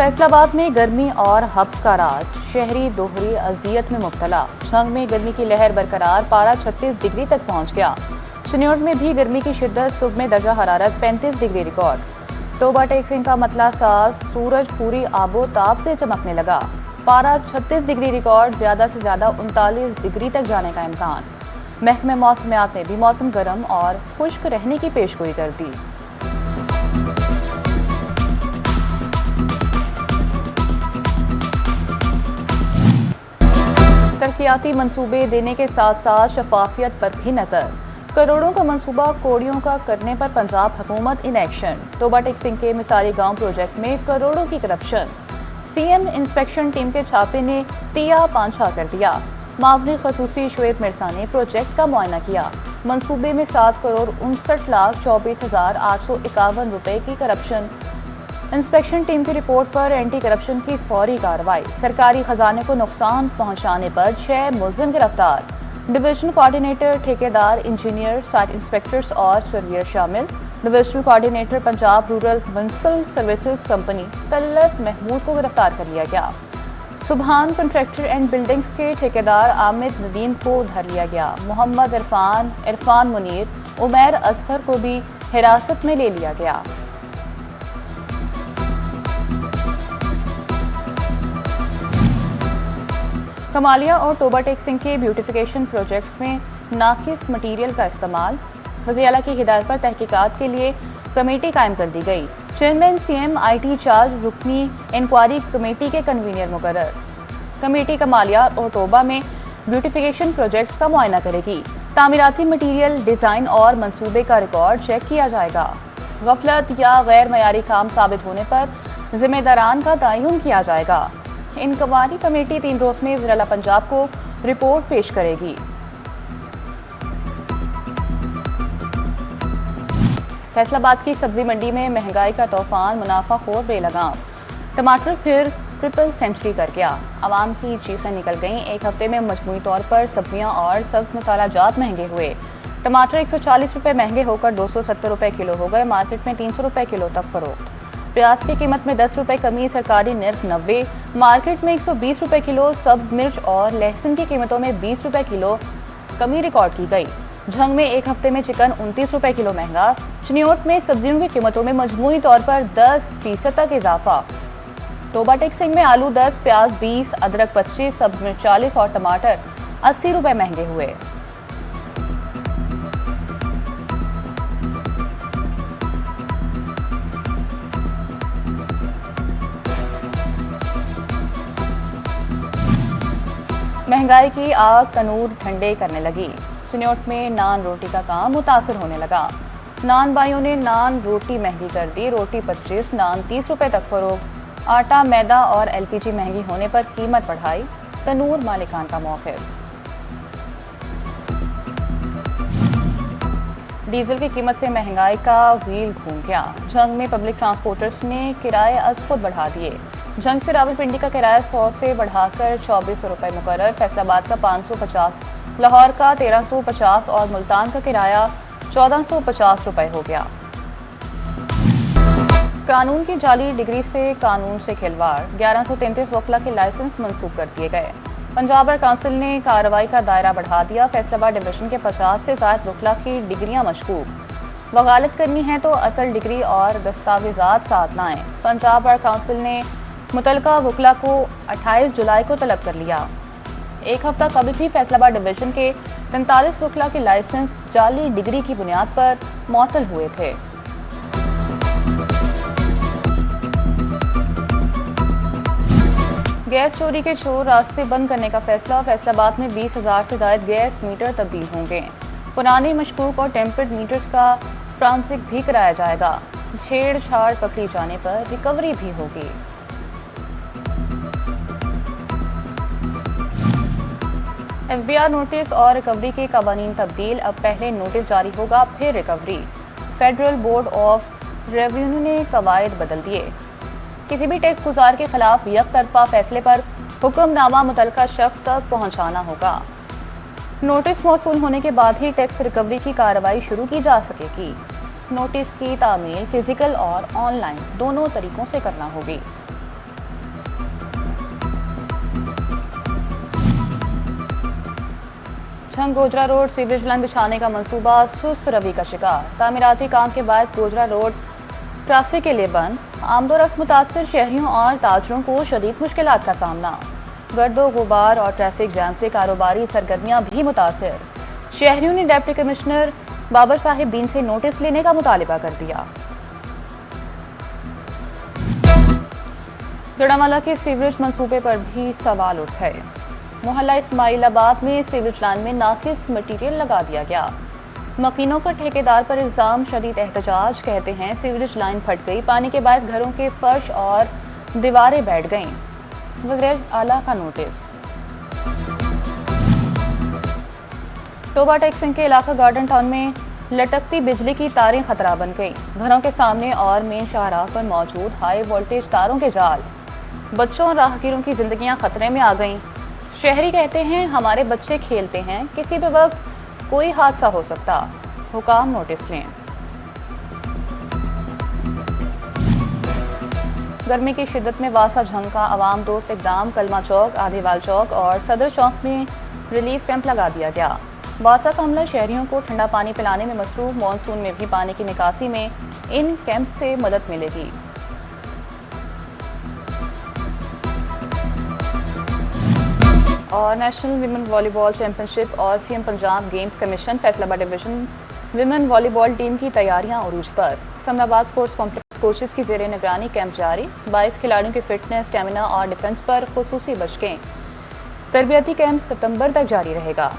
फैसल आबाद में गर्मी और हब्स का राज, शहरी दोहरी अजियत में मुब्तला। झंग में गर्मी की लहर बरकरार, पारा 36 डिग्री तक पहुंच गया। चिन्योट में भी गर्मी की शिद्दत, सुबह में दर्जा हरारत 35 डिग्री रिकॉर्ड। टोबा टेक्सिंग का मतला साज, सूरज पूरी आबो ताब से चमकने लगा। पारा 36 डिग्री रिकॉर्ड, ज्यादा से ज्यादा 39 डिग्री तक जाने का इम्कान। महकमे मौसमियात ने भी मौसम गर्म और खुश्क रहने की पेशगोई कर दी। तरक्याती मंसूबे देने के साथ साथ शफाफियत पर भी नजर। करोड़ों का मंसूबा कोड़ियों का करने पर पंजाब हुकूमत इन एक्शन। टोबा टेक्सिंग के मिसाली गांव प्रोजेक्ट में करोड़ों की करप्शन। सीएम इंस्पेक्शन टीम के छापे ने तिया पांछा कर दिया। मावने खसूसी शुएब मिर्जा ने प्रोजेक्ट का मुआयना किया। मंसूबे में 7 करोड़ 59,24,851 रुपए की करप्शन। इंस्पेक्शन टीम की रिपोर्ट पर एंटी करप्शन की फौरी कार्रवाई। सरकारी खजाने को नुकसान पहुंचाने पर 6 मुलजिम गिरफ्तार। डिवीजनल कोऑर्डिनेटर, ठेकेदार, इंजीनियर, साइट इंस्पेक्टर्स और सर्वेयर शामिल। Divisional coordinator Punjab rural municipal services company Talat Mahmood को गिरफ्तार कर लिया गया। सुबहान कंट्रैक्टर एंड बिल्डिंग्स के ठेकेदार आमिद नदीम को धर लिया गया। मोहम्मद इरफान मुनीर, उमैर असहर को भी हिरासत में ले लिया गया। कमालिया और टोबा टेक्सिंग के ब्यूटिफिकेशन प्रोजेक्ट्स में नाकिस मटीरियल का इस्तेमाल। वज़ीर आला की हिदायत पर तहकीकात के लिए कमेटी कायम कर दी गई। चेयरमैन सीएम आईटी चार्ज रुकनी इंक्वायरी कमेटी के कन्वीनर मुकर्रर। कमेटी कमालिया और टोबा में ब्यूटिफिकेशन प्रोजेक्ट्स का मुआयना करेगी। तामीराती मटीरियल, डिजाइन और मंसूबे का रिकॉर्ड चेक किया जाएगा। गफलत या गैर मयारी काम साबित होने पर जिम्मेदारान का तयन किया जाएगा। इंक्वायरी कमेटी 3 रोज में वज़ीर आला पंजाब को रिपोर्ट पेश करेगी। फैसलाबाद की सब्जी मंडी में महंगाई का तूफान, मुनाफाखोर बेलगाम। टमाटर फिर ट्रिपल सेंचुरी कर गया। आवाम की चीखें निकल गईं। एक हफ्ते में मजमूई तौर पर सब्जियां और सब्ज मसाला जात महंगे हुए। टमाटर 140 रुपए महंगे होकर 270 रुपए किलो हो गए। मार्केट में 300 रुपए किलो तक फरोख्त। प्याज की कीमत में 10 रुपए कमी, सरकारी निर्ख 90। मार्केट में 120 रुपए किलो। सब्ज मिर्च और लहसुन की कीमतों में 20 रुपए किलो कमी रिकॉर्ड की गई। झंग में एक हफ्ते में चिकन 29 रुपए किलो महंगा। चिन्योट में सब्जियों की कीमतों में मजमूई तौर पर 10% तक इजाफा। टोबा टेक्सिंग में आलू 10, प्याज 20, अदरक 25, सब्ज मिर्च 40 और टमाटर 80 रुपए महंगे हुए। महंगाई की आग तनूर ठंडे करने लगी। चिन्योट में नान रोटी का काम मुतासर होने लगा। नान भाइयों ने नान रोटी महंगी कर दी। रोटी 25, नान 30 रुपए तक फरोख्त। आटा, मैदा और एलपीजी महंगी होने पर कीमत बढ़ाई। तनूर मालिकान का मौक़िफ़। डीजल की कीमत से महंगाई का व्हील घूम गया। झंग में पब्लिक ट्रांसपोर्टर्स ने किराए अज खुद बढ़ा दिए। झंग से रावलपिंडी का किराया 100 से बढ़ाकर 2400 रुपए मुकर्रर। फैसलाबाद का 550, लाहौर का 1350 और मुल्तान का किराया 1450 रुपए हो गया। कानून की जाली डिग्री से कानून से खिलवाड़। 1133 वकला के लाइसेंस मंसूख कर दिए गए। पंजाब बार काउंसिल ने कार्रवाई का दायरा बढ़ा दिया। फैसलाबाद डिवीजन के 50 से ज्यादा वकला की डिग्रियां मशकूक। वकालत करनी है तो असल डिग्री और दस्तावेजात साथ लाएं। पंजाब बार काउंसिल ने मुतलका वकला को 28 जुलाई को तलब कर लिया। एक हफ्ता कबल भी फैसलाबाद डिवीजन के 43 वकला के लाइसेंस जाली डिग्री की बुनियाद पर मुअत्तल हुए थे। गैस चोरी के चोर, रास्ते बंद करने का फैसला। फैसलाबाद में 20,000 से ज्यादा गैस मीटर तब्दील होंगे। पुराने मशकूक और टेम्पर्ड मीटर्स का फ्रांसिक भी कराया जाएगा। छेड़छाड़ पकड़ी जाने पर रिकवरी भी होगी। एफबीआर नोटिस और रिकवरी के कवानीन तब्दील। अब पहले नोटिस जारी होगा, फिर recovery. Federal board of revenue ने कवायद बदल दिए। किसी भी टैक्स गुजार के खिलाफ यकतरफा फैसले पर हुक्मनामा मुतलका शख्स तक पहुंचाना होगा। नोटिस मौसूल होने के बाद ही टैक्स रिकवरी की कार्रवाई शुरू की जा सकेगी। नोटिस की तामील फिजिकल और ऑनलाइन दोनों तरीकों से करना होगी। Jhang Gojra road sewerage line बिछाने का मंसूबा सुस्त रवि का शिकार। तामीराती काम के बाद गोजरा रोड ट्रैफिक के लिए बंद। आमदोरफ्त मुतासर शहरियों और ताजरों को शदीद मुश्किलात का सामना। गर्दो गुबार और ट्रैफिक जैम से कारोबारी सरगर्मियां भी मुतासर। शहरियों ने डिप्टी कमिश्नर बाबर साहिब दीन से नोटिस लेने का मुतालिबा कर दिया। जड़ावाला के सीवरेज मंसूबे पर भी सवाल उठे। मोहल्ला इस्माइलाबाद में सीवरेज लाइन में नाकिस मटीरियल लगा दिया गया। मकीनों पर ठेकेदार पर इल्जाम, शदीद एहतजाज। कहते हैं सीवरेज लाइन फट गई, पानी के बाद घरों के फर्श और दीवारें बैठ गईं। वज़ीर आला का नोटिस। टोबा टेक सिंह के इलाका गार्डन टाउन में लटकती बिजली की तारें खतरा बन गई। घरों के सामने और मेन शाहराह पर मौजूद हाई वोल्टेज तारों के जाल। बच्चों और राहगीरों की जिंदगियां खतरे में आ गईं। शहरी कहते हैं हमारे बच्चे खेलते हैं, किसी भी वक्त कोई हादसा हो सकता। हुकाम नोटिस लें। गर्मी की शिद्दत में वासा झंग का अवाम दोस्त इकदाम। कलमा चौक, आधेवाल चौक और सदर चौक में रिलीफ कैंप लगा दिया गया। वासा का अमला शहरियों को ठंडा पानी पिलाने में मसरूफ। मानसून में भी पानी की निकासी में इन कैंप से मदद मिलेगी। और नेशनल विमेन वॉलीबॉल चैंपियनशिप और CM Punjab games commission Faisalabad division women volleyball team की तैयारियां उरूज पर। समराबाद स्पोर्ट्स कॉम्प्लेक्स कोचेस की जेर निगरानी कैंप जारी। 22 खिलाड़ियों की फिटनेस, स्टेमिना और डिफेंस पर खुसूसी मशकें। तरबियती कैंप सितंबर तक जारी रहेगा।